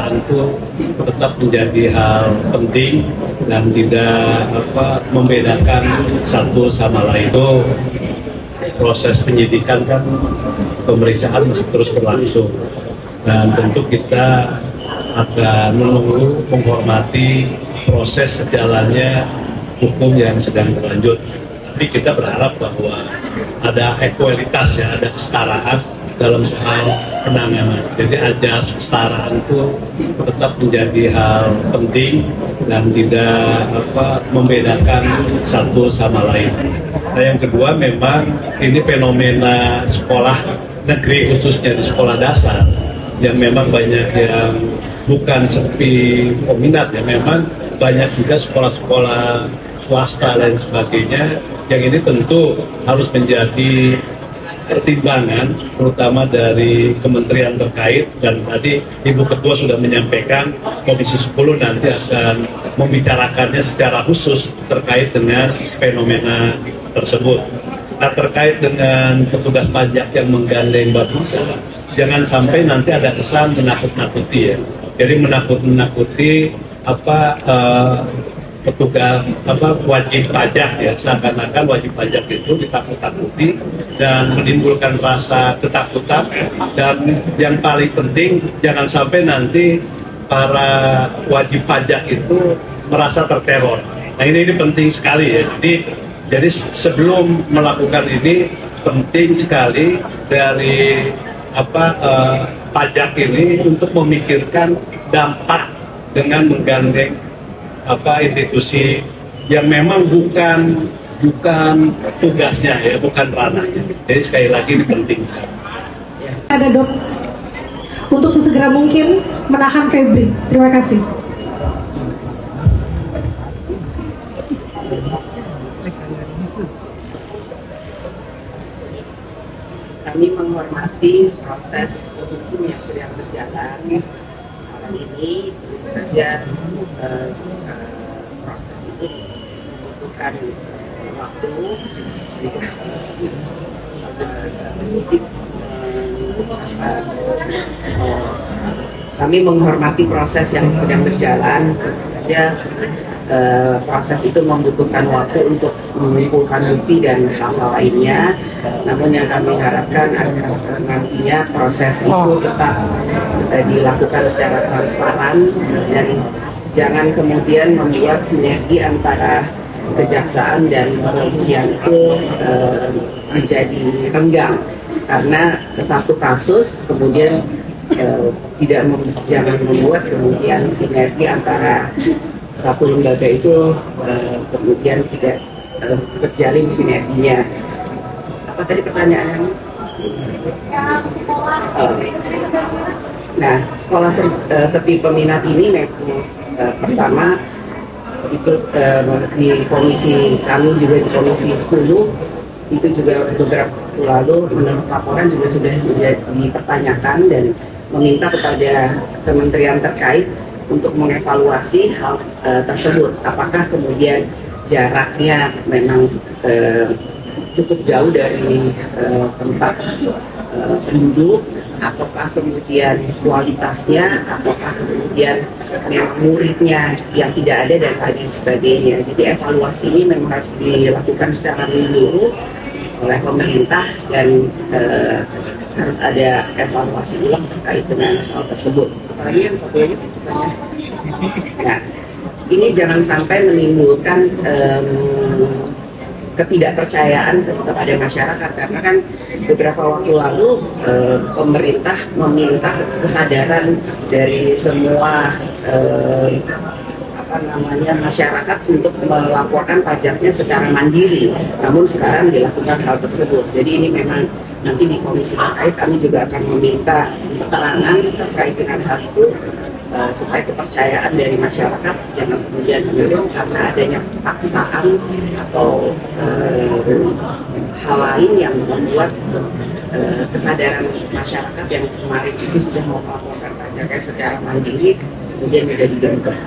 kesejahteraan itu tetap menjadi hal penting dan tidak membedakan satu sama lain. Itu proses penyidikan kan, pemeriksaan masih terus berlangsung dan tentu kita akan menunggu, menghormati proses sejalannya hukum yang sedang berlanjut. Tapi kita berharap bahwa ada ekualitas, ya, ada kesetaraan dalam soal penanganan. Jadi ajas kesetaraan itu tetap menjadi hal penting dan tidak membedakan satu sama lain. Nah, yang kedua, memang ini fenomena sekolah negeri, khususnya di sekolah dasar, yang memang banyak yang bukan sepi peminat, ya, memang banyak juga sekolah-sekolah swasta dan sebagainya, yang ini tentu harus menjadi pertimbangan terutama dari kementerian terkait. Dan tadi Ibu Ketua sudah menyampaikan Komisi 10 nanti akan membicarakannya secara khusus terkait dengan fenomena tersebut. Nah, terkait dengan petugas pajak yang menggandeng babinsa, jangan sampai nanti ada kesan menakut-nakuti, ya. Jadi menakut-nakuti petugas wajib pajak, ya, seakan-akan wajib pajak itu ditakut-takuti dan menimbulkan rasa ketakutan. Dan yang paling penting, jangan sampai nanti para wajib pajak itu merasa terteror. Nah, ini penting sekali, ya. Jadi sebelum melakukan ini penting sekali dari pajak ini untuk memikirkan dampak dengan menggandeng institusi yang memang bukan tugasnya, ya, bukan ranahnya. Jadi sekali lagi ini penting. Ada Dok, untuk sesegera mungkin menahan Febri. Terima kasih. Kami menghormati proses hukum yang sedang berjalan sekarang ini. Tentu saja proses itu membutuhkan waktu. Kami menghormati proses yang sedang berjalan. Tentu saja proses itu membutuhkan waktu untuk mengumpulkan bukti dan hal-hal lainnya. Namun yang kami harapkan agar nantinya proses itu tetap dilakukan secara transparan dan jangan kemudian membuat sinergi antara kejaksaan dan kepolisian itu menjadi renggang karena satu kasus kemudian jangan membuat kemudian sinergi antara satu lembaga itu kemudian tidak terjalin sinerginya. Apa tadi pertanyaannya? Nah, sekolah sepi peminat ini memang pertama itu di komisi kami juga di komisi 10 itu juga beberapa waktu lalu menurut laporan juga sudah dipertanyakan dan meminta kepada kementerian terkait untuk mengevaluasi hal tersebut. Apakah kemudian jaraknya memang cukup jauh dari tempat penduduk, ataukah kemudian kualitasnya, ataukah kemudian memang muridnya yang tidak ada dan lain sebagainya. Jadi evaluasi ini memang harus dilakukan secara menyeluruh oleh pemerintah dan harus ada evaluasi ulang terkait dengan hal tersebut. Apalagi yang satu lagi pertanyaannya. Nah, ini jangan sampai menimbulkan ketidakpercayaan kepada masyarakat karena kan beberapa waktu lalu pemerintah meminta kesadaran dari semua masyarakat untuk melaporkan pajaknya secara mandiri. Namun sekarang dilakukan hal tersebut. Jadi ini memang nanti di komisi terkait kami juga akan meminta keterangan terkait dengan hal itu supaya kepercayaan dari masyarakat jangan kemudian menurun karena adanya paksaan atau hal lain yang membuat kesadaran masyarakat yang kemarin itu sudah mau melaporkan pajaknya secara mandiri kemudian menjadi gagal.